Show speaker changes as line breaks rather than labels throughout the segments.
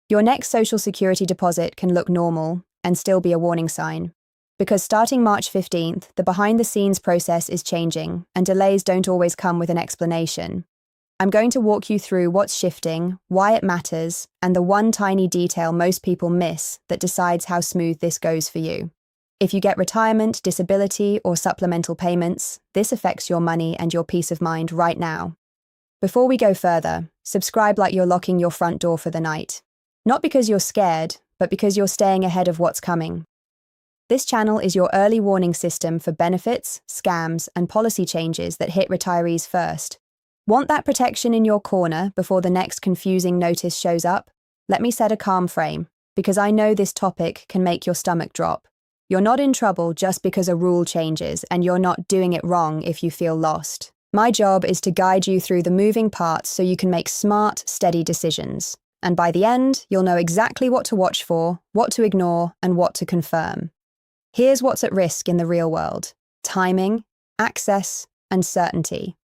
Your next Social Security deposit can look normal and still be a warning sign. Because starting March 15th, the behind-the-scenes process is changing, and delays don't always come with an explanation. I'm going to walk you through what's shifting, why it matters, and the one tiny detail most people miss that decides how smooth this goes for you. If you get retirement, disability, or supplemental payments, this affects your money and your peace of mind right now. Before we go further, subscribe like you're locking your front door for the night. Not because you're scared, but because you're staying ahead of what's coming. This channel is your early warning system for benefits, scams, and policy changes that hit retirees first. Want that protection in your corner before the next confusing notice shows up? Let me set a calm frame, because I know this topic can make your stomach drop. You're not in trouble just because a rule changes, and you're not doing it wrong if you feel lost. My job is to guide you through the moving parts so you can make smart, steady decisions. And by the end, you'll know exactly what to watch for, what to ignore, and what to confirm. Here's what's at risk in the real world: timing, access, and certainty.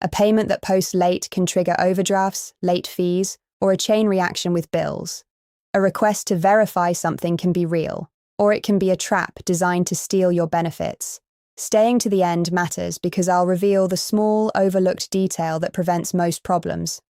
A payment that posts late can trigger overdrafts, late fees, or a chain reaction with bills. A request to verify something can be real, or it can be a trap designed to steal your benefits. Staying to the end matters because I'll reveal the small, overlooked detail that prevents most problems.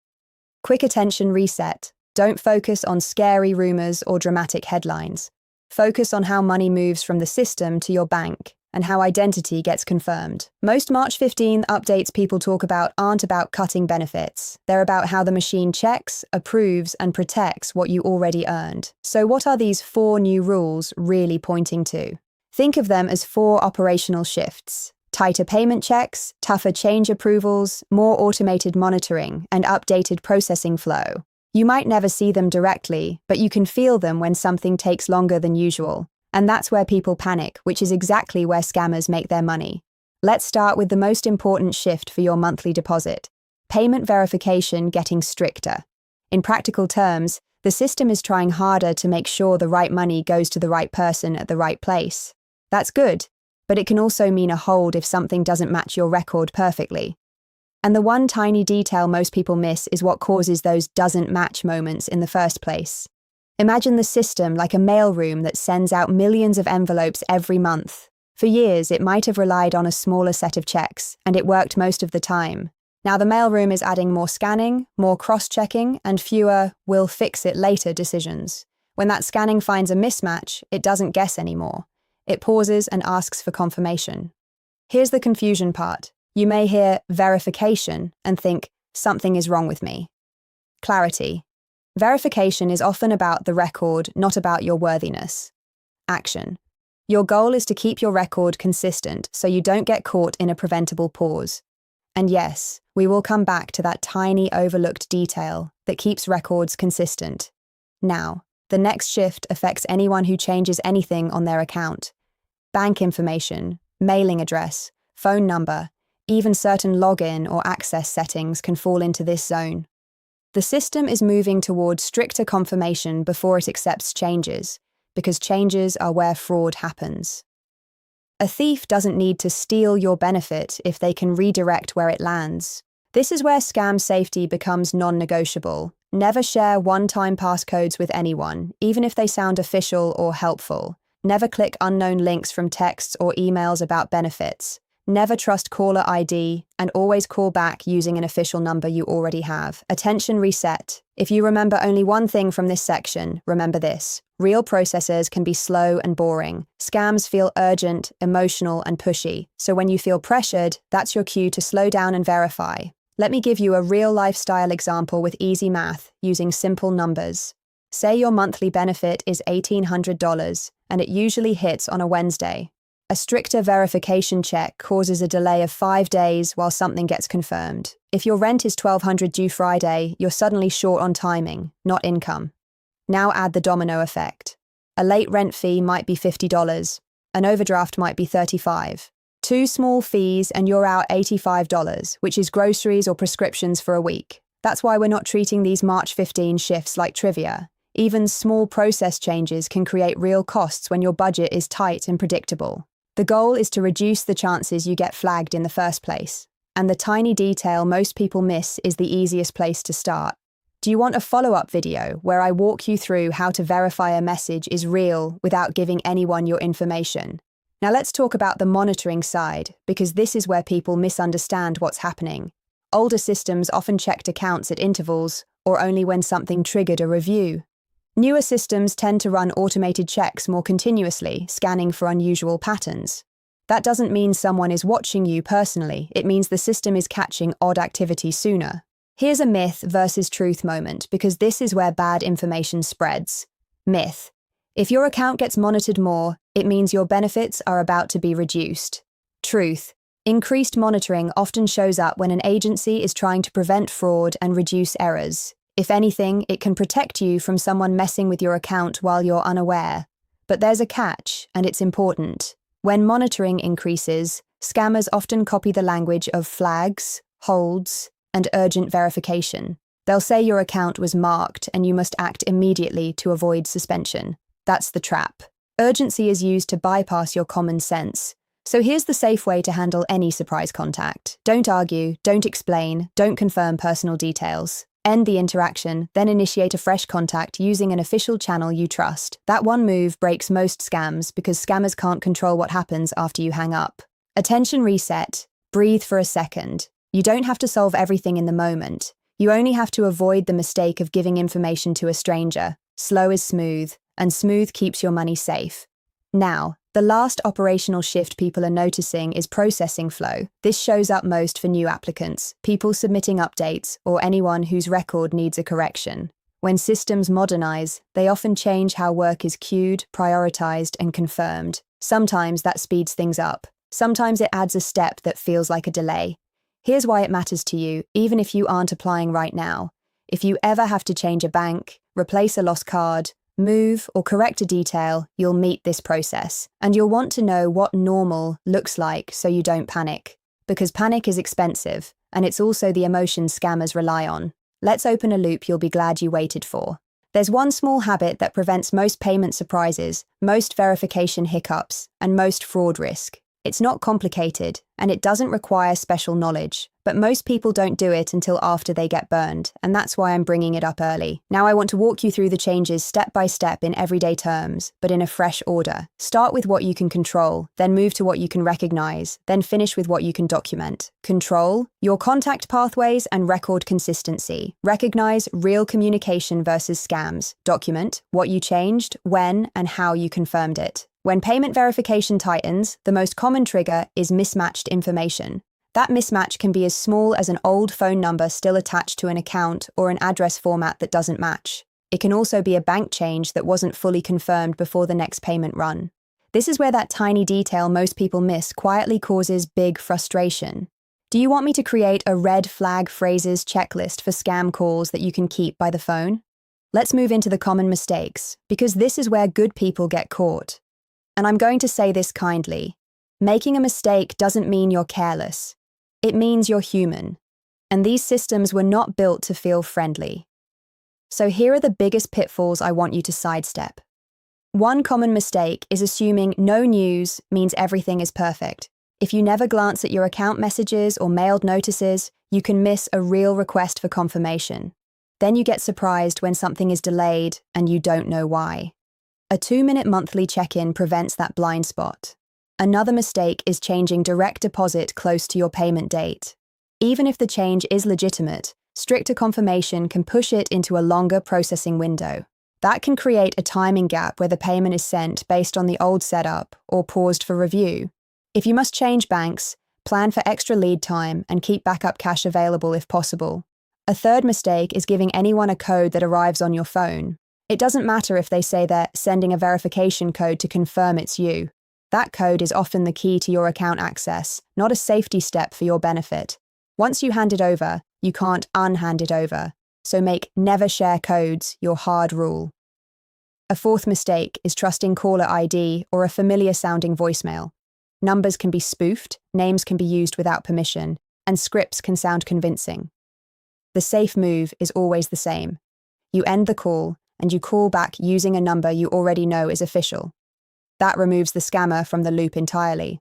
Quick attention reset. Don't focus on scary rumors or dramatic headlines. Focus on how money moves from the system to your bank and how identity gets confirmed. Most March 15 updates people talk about aren't about cutting benefits. They're about how the machine checks, approves, and protects what you already earned. So what are these 4 new rules really pointing to? Think of them as 4 operational shifts: tighter payment checks, tougher change approvals, more automated monitoring, and updated processing flow. You might never see them directly, but you can feel them when something takes longer than usual. And that's where people panic, which is exactly where scammers make their money. Let's start with the most important shift for your monthly deposit: payment verification getting stricter. In practical terms, the system is trying harder to make sure the right money goes to the right person at the right place. That's good, but it can also mean a hold if something doesn't match your record perfectly. And the one tiny detail most people miss is what causes those doesn't match moments in the first place. Imagine the system like a mailroom that sends out millions of envelopes every month. For years, it might have relied on a smaller set of checks, and it worked most of the time. Now the mailroom is adding more scanning, more cross-checking, and fewer "we'll fix it later" decisions. When that scanning finds a mismatch, it doesn't guess anymore. It pauses and asks for confirmation. Here's the confusion part. You may hear verification and think, something is wrong with me. Clarity. Verification is often about the record, not about your worthiness. Action. Your goal is to keep your record consistent so you don't get caught in a preventable pause. And yes, we will come back to that tiny overlooked detail that keeps records consistent. Now, the next shift affects anyone who changes anything on their account. Bank information, mailing address, phone number, even certain login or access settings can fall into this zone. The system is moving towards stricter confirmation before it accepts changes, because changes are where fraud happens. A thief doesn't need to steal your benefit if they can redirect where it lands. This is where scam safety becomes non-negotiable. Never share one-time passcodes with anyone, even if they sound official or helpful. Never click unknown links from texts or emails about benefits. Never trust caller ID, and always call back using an official number you already have. Attention reset. If you remember only one thing from this section, remember this. Real processes can be slow and boring. Scams feel urgent, emotional, and pushy. So when you feel pressured, that's your cue to slow down and verify. Let me give you a real lifestyle example with easy math using simple numbers. Say your monthly benefit is $1,800, and it usually hits on a Wednesday. A stricter verification check causes a delay of 5 days while something gets confirmed. If your rent is $1,200 due Friday, you're suddenly short on timing, not income. Now add the domino effect. A late rent fee might be $50. An overdraft might be $35. 2 small fees and you're out $85, which is groceries or prescriptions for a week. That's why we're not treating these March 15 shifts like trivia. Even small process changes can create real costs when your budget is tight and predictable. The goal is to reduce the chances you get flagged in the first place. And the tiny detail most people miss is the easiest place to start. Do you want a follow-up video where I walk you through how to verify a message is real without giving anyone your information? Now let's talk about the monitoring side, because this is where people misunderstand what's happening. Older systems often checked accounts at intervals or only when something triggered a review. Newer systems tend to run automated checks more continuously, scanning for unusual patterns. That doesn't mean someone is watching you personally, it means the system is catching odd activity sooner. Here's a myth versus truth moment, because this is where bad information spreads. Myth: if your account gets monitored more, it means your benefits are about to be reduced. Truth: increased monitoring often shows up when an agency is trying to prevent fraud and reduce errors. If anything, it can protect you from someone messing with your account while you're unaware. But there's a catch, and it's important. When monitoring increases, scammers often copy the language of flags, holds, and urgent verification. They'll say your account was marked and you must act immediately to avoid suspension. That's the trap. Urgency is used to bypass your common sense. So here's the safe way to handle any surprise contact. Don't argue, don't explain, don't confirm personal details. End the interaction, then initiate a fresh contact using an official channel you trust. That one move breaks most scams because scammers can't control what happens after you hang up. Attention reset. Breathe for a second. You don't have to solve everything in the moment. You only have to avoid the mistake of giving information to a stranger. Slow is smooth, and smooth keeps your money safe. Now, the last operational shift people are noticing is processing flow. This shows up most for new applicants, people submitting updates, or anyone whose record needs a correction. When systems modernize, they often change how work is queued, prioritized, and confirmed. Sometimes that speeds things up. Sometimes it adds a step that feels like a delay. Here's why it matters to you, even if you aren't applying right now. If you ever have to change a bank, replace a lost card, move, or correct a detail, you'll meet this process. And you'll want to know what normal looks like so you don't panic. Because panic is expensive, and it's also the emotion scammers rely on. Let's open a loop you'll be glad you waited for. There's one small habit that prevents most payment surprises, most verification hiccups, and most fraud risk. It's not complicated, and it doesn't require special knowledge, but most people don't do it until after they get burned, and that's why I'm bringing it up early. Now I want to walk you through the changes step by step in everyday terms, but in a fresh order. Start with what you can control, then move to what you can recognize, then finish with what you can document. Control your contact pathways and record consistency. Recognize real communication versus scams. Document what you changed, when, and how you confirmed it. When payment verification tightens, the most common trigger is mismatched information. That mismatch can be as small as an old phone number still attached to an account or an address format that doesn't match. It can also be a bank change that wasn't fully confirmed before the next payment run. This is where that tiny detail most people miss quietly causes big frustration. Do you want me to create a red flag phrases checklist for scam calls that you can keep by the phone? Let's move into the common mistakes, because this is where good people get caught. And I'm going to say this kindly. Making a mistake doesn't mean you're careless. It means you're human. And these systems were not built to feel friendly. So here are the biggest pitfalls I want you to sidestep. One common mistake is assuming no news means everything is perfect. If you never glance at your account messages or mailed notices, you can miss a real request for confirmation. Then you get surprised when something is delayed and you don't know why. A 2-minute monthly check-in prevents that blind spot. Another mistake is changing direct deposit close to your payment date. Even if the change is legitimate, stricter confirmation can push it into a longer processing window. That can create a timing gap where the payment is sent based on the old setup or paused for review. If you must change banks, plan for extra lead time and keep backup cash available if possible. A third mistake is giving anyone a code that arrives on your phone. It doesn't matter if they say they're sending a verification code to confirm it's you. That code is often the key to your account access, not a safety step for your benefit. Once you hand it over, you can't unhand it over. So make never share codes your hard rule. A fourth mistake is trusting caller ID or a familiar sounding voicemail. Numbers can be spoofed, names can be used without permission, and scripts can sound convincing. The safe move is always the same. You end the call, and you call back using a number you already know is official. That removes the scammer from the loop entirely.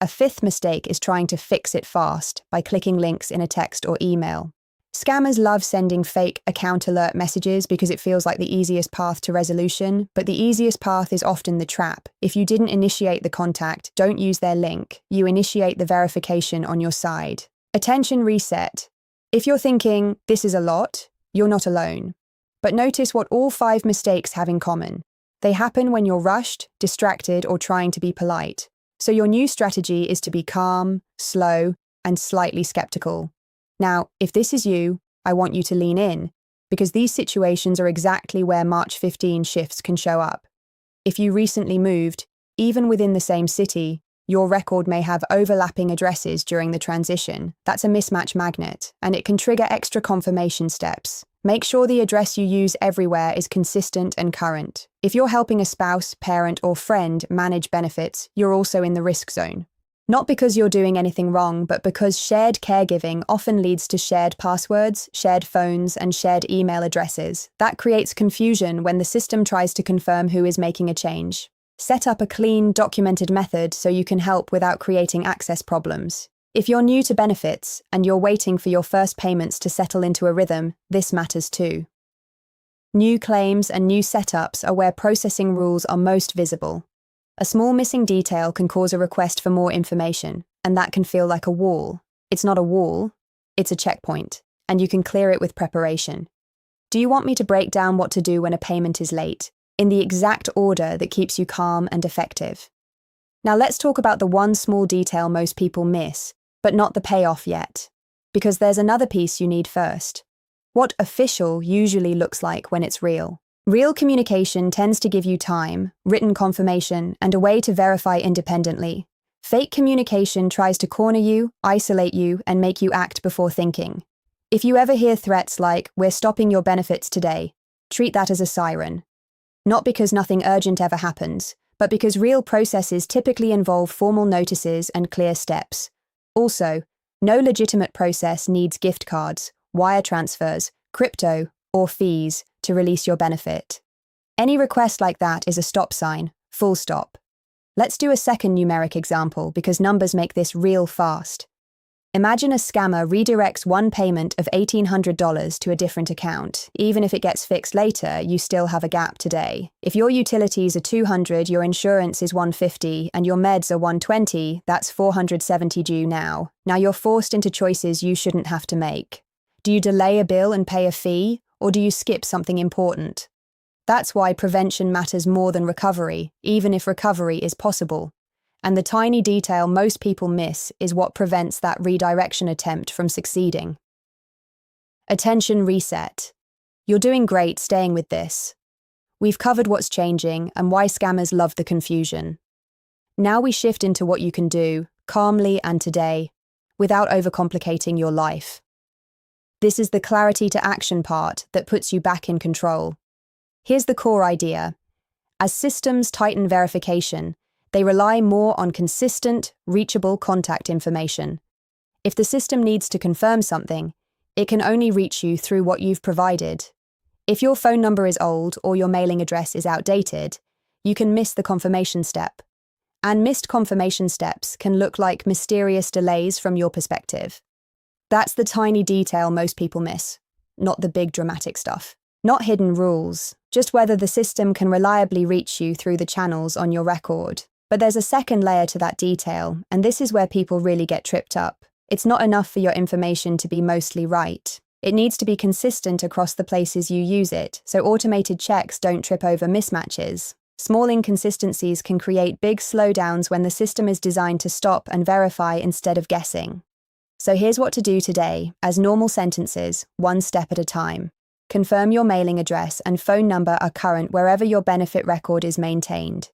A fifth mistake is trying to fix it fast by clicking links in a text or email. Scammers love sending fake account alert messages because it feels like the easiest path to resolution, but the easiest path is often the trap. If you didn't initiate the contact, don't use their link. You initiate the verification on your side. Attention reset. If you're thinking, this is a lot, you're not alone. But notice what all 5 mistakes have in common. They happen when you're rushed, distracted, or trying to be polite. So your new strategy is to be calm, slow, and slightly skeptical. Now, if this is you, I want you to lean in, because these situations are exactly where March 15 shifts can show up. If you recently moved, even within the same city, your record may have overlapping addresses during the transition. That's a mismatch magnet, and it can trigger extra confirmation steps. Make sure the address you use everywhere is consistent and current. If you're helping a spouse, parent, or friend manage benefits, you're also in the risk zone. Not because you're doing anything wrong, but because shared caregiving often leads to shared passwords, shared phones, and shared email addresses. That creates confusion when the system tries to confirm who is making a change. Set up a clean, documented method so you can help without creating access problems. If you're new to benefits and you're waiting for your first payments to settle into a rhythm, this matters too. New claims and new setups are where processing rules are most visible. A small missing detail can cause a request for more information, and that can feel like a wall. It's not a wall, it's a checkpoint, and you can clear it with preparation. Do you want me to break down what to do when a payment is late, in the exact order that keeps you calm and effective? Now let's talk about the one small detail most people miss, but not the payoff yet, because there's another piece you need first. What official usually looks like when it's real. Real communication tends to give you time, written confirmation, and a way to verify independently. Fake communication tries to corner you, isolate you, and make you act before thinking. If you ever hear threats like, "We're stopping your benefits today," treat that as a siren. Not because nothing urgent ever happens, but because real processes typically involve formal notices and clear steps. Also, no legitimate process needs gift cards, wire transfers, crypto, or fees to release your benefit. Any request like that is a stop sign, full stop. Let's do a second numeric example because numbers make this real fast. Imagine a scammer redirects one payment of $1,800 to a different account. Even if it gets fixed later, you still have a gap today. If your utilities are $200, your insurance is $150, and your meds are $120, that's $470 due now. Now you're forced into choices you shouldn't have to make. Do you delay a bill and pay a fee, or do you skip something important? That's why prevention matters more than recovery, even if recovery is possible. And the tiny detail most people miss is what prevents that redirection attempt from succeeding. Attention reset. You're doing great staying with this. We've covered what's changing and why scammers love the confusion. Now we shift into what you can do, calmly and today, without overcomplicating your life. This is the clarity to action part that puts you back in control. Here's the core idea. As systems tighten verification, they rely more on consistent, reachable contact information. If the system needs to confirm something, it can only reach you through what you've provided. If your phone number is old or your mailing address is outdated, you can miss the confirmation step. And missed confirmation steps can look like mysterious delays from your perspective. That's the tiny detail most people miss, not the big dramatic stuff. Not hidden rules, just whether the system can reliably reach you through the channels on your record. But there's a second layer to that detail, and this is where people really get tripped up. It's not enough for your information to be mostly right. It needs to be consistent across the places you use it, so automated checks don't trip over mismatches. Small inconsistencies can create big slowdowns when the system is designed to stop and verify instead of guessing. So here's what to do today, as normal sentences, one step at a time. Confirm your mailing address and phone number are current wherever your benefit record is maintained.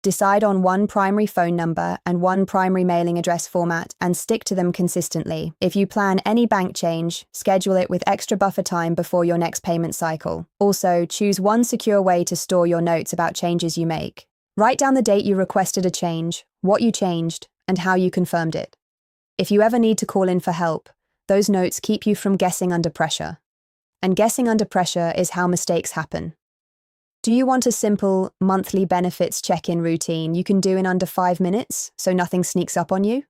Decide on one primary phone number and one primary mailing address format and stick to them consistently. If you plan any bank change, schedule it with extra buffer time before your next payment cycle. Also, choose one secure way to store your notes about changes you make. Write down the date you requested a change, what you changed, and how you confirmed it. If you ever need to call in for help, those notes keep you from guessing under pressure. And guessing under pressure is how mistakes happen. Do you want a simple, monthly benefits check-in routine you can do in under 5 minutes so nothing sneaks up on you?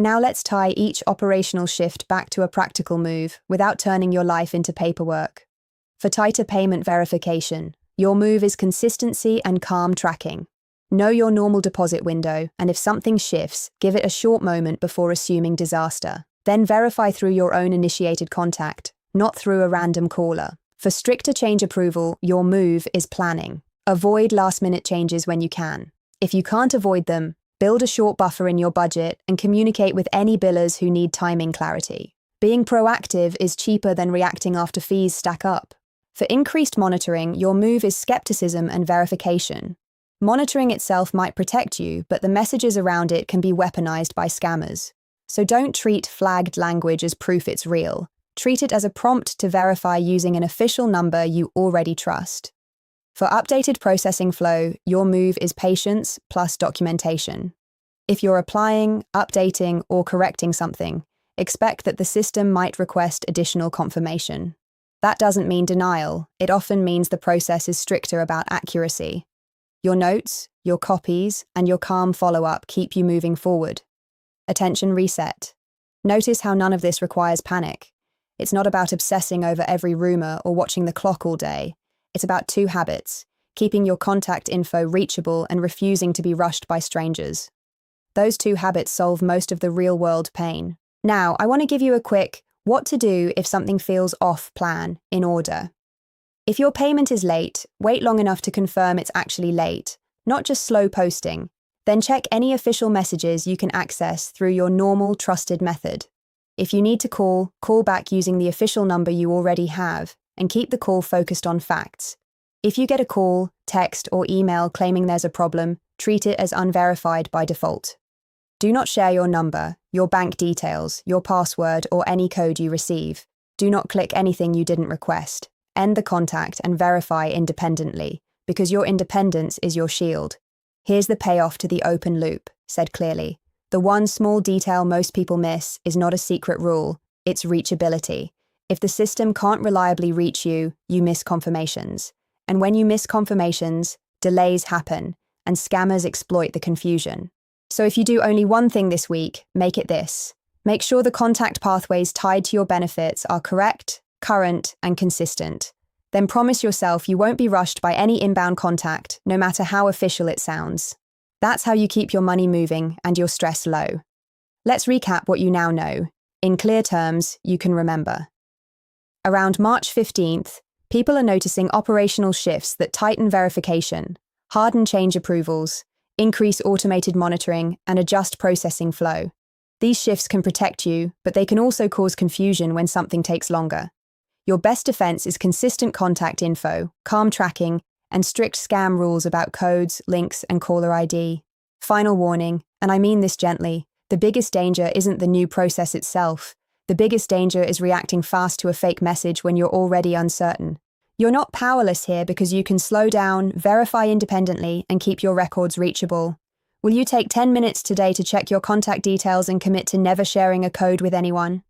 Now let's tie each operational shift back to a practical move without turning your life into paperwork. For tighter payment verification, your move is consistency and calm tracking. Know your normal deposit window, and if something shifts, give it a short moment before assuming disaster. Then verify through your own initiated contact, not through a random caller. For stricter change approval, your move is planning. Avoid last-minute changes when you can. If you can't avoid them, build a short buffer in your budget and communicate with any billers who need timing clarity. Being proactive is cheaper than reacting after fees stack up. For increased monitoring, your move is skepticism and verification. Monitoring itself might protect you, but the messages around it can be weaponized by scammers. So don't treat flagged language as proof it's real. Treat it as a prompt to verify using an official number you already trust. For updated processing flow, your move is patience plus documentation. If you're applying, updating, or correcting something, expect that the system might request additional confirmation. That doesn't mean denial. It often means the process is stricter about accuracy. Your notes, your copies, and your calm follow-up keep you moving forward. Attention reset. Notice how none of this requires panic. It's not about obsessing over every rumor or watching the clock all day. It's about two habits: keeping your contact info reachable and refusing to be rushed by strangers. Those two habits solve most of the real-world pain. Now, I want to give you a quick what to do if something feels off plan in order. If your payment is late, wait long enough to confirm it's actually late, not just slow posting. Then check any official messages you can access through your normal, trusted method. If you need to call back using the official number you already have, and keep the call focused on facts. If you get a call, text, or email claiming there's a problem, treat it as unverified by default. Do not share your number, your bank details, your password, or any code you receive. Do not click anything you didn't request. End the contact and verify independently, because your independence is your shield. Here's the payoff to the open loop, said clearly. The one small detail most people miss is not a secret rule, it's reachability. If the system can't reliably reach you, you miss confirmations. And when you miss confirmations, delays happen, and scammers exploit the confusion. So if you do only one thing this week, make it this. Make sure the contact pathways tied to your benefits are correct, current, and consistent. Then promise yourself you won't be rushed by any inbound contact, no matter how official it sounds. That's how you keep your money moving and your stress low. Let's recap what you now know, in clear terms you can remember. Around March 15th, people are noticing operational shifts that tighten verification, harden change approvals, increase automated monitoring, and adjust processing flow. These shifts can protect you, but they can also cause confusion when something takes longer. Your best defense is consistent contact info, calm tracking, and strict scam rules about codes, links, and caller ID. Final warning, and I mean this gently, the biggest danger isn't the new process itself. The biggest danger is reacting fast to a fake message when you're already uncertain. You're not powerless here because you can slow down, verify independently, and keep your records reachable. Will you take 10 minutes today to check your contact details and commit to never sharing a code with anyone?